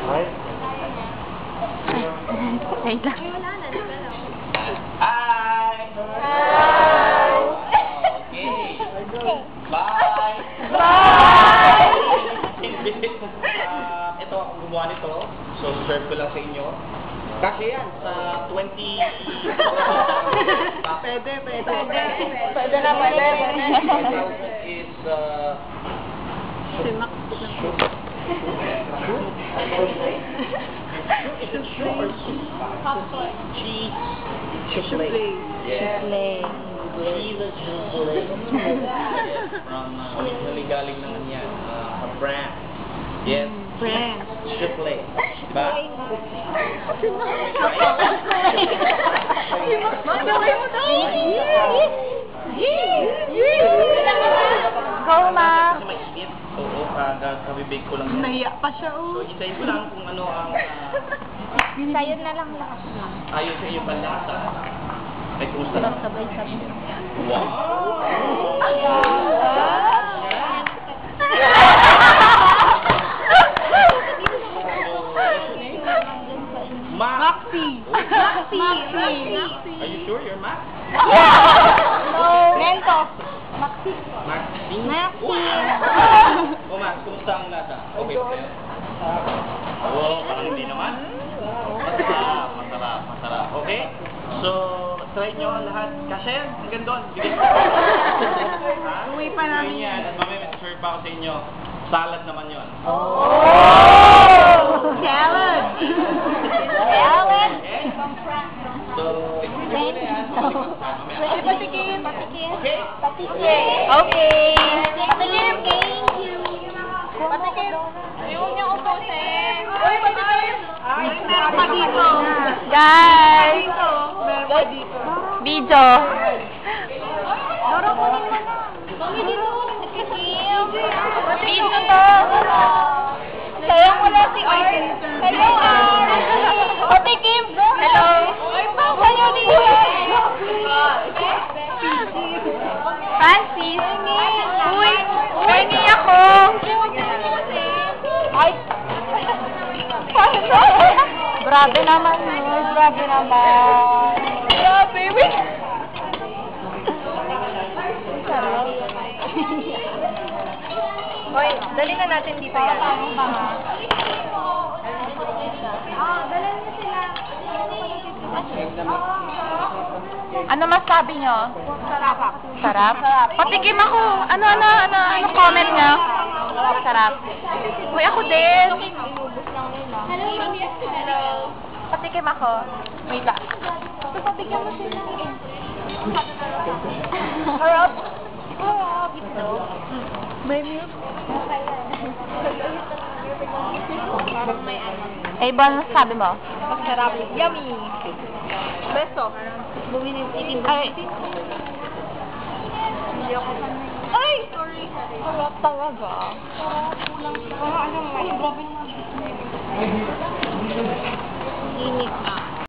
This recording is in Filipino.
Right? Wait lang. Hi! Hi! Okay. Bye! Bye! Ito ako gumawa nito. So, serve ko lang sa inyo. Kasi yan, sa 20... Pwede. Pwede na, pwede. is, cheese souffle. Souffle. Cheese souffle. From originally galing naman yan, a brand. Yes. Brand. Souffle. Diba? Go, ma. Kasi mainit. Oo, kabibig ko lang yan. Naiya pa siya, So, isayin ko lang kung ano ang Sayon na lang lahat. ayon sa iyong panlasa. Ay, kumusta lang? Sabay-sabay. Wow! Maxi. Are you sure you're Max? No. Mentos. Maxi. Maxi? Maxi. Oh, Max, kumusta ang lasa? Okay ba sa'yo? Oo, parang hindi naman. Masarap. Okay? So, try nyo ang lahat. Cashier, hanggang doon. Bigyan ko. Uwi pa namin yan. At mamaya may serve pa ako sa inyo. Salad naman yun. Salad. Okay? So, Pwede patikin. okay? Okay. Patikin. Thank you. Patikin. Ayaw niyo ubusin. Uy, patikin. Ay, meron pa dito. Guys. Meron pa dito. Video. Doro, kunin mo na. Mami, dito. Video to. Sayang wala si Art. Hello, Art. Patikin. Hello. Hello, dito. Francis. Uy, pengi ako. Ay. Grabe naman. Grabe naman. Grabe. Sarap. Hoy, dali na natin dito yan. Dali na sila. Ano masabi nyo? Sarap. Sarap? Patikim ako. Ano comment nyo? Sarap. Uy, ako din. Hello. Patikim ako. Wait lang. Patikim mo sila. Harap. May milk. Parang may ano. Eh, ba ano sabi mo? Sarap. Yummy. Beso. Ay. Hindi ako sanay. Ay! Sorry. Sarap talaga. Sarap. Kulang. Ano may? Grabe na. Init na.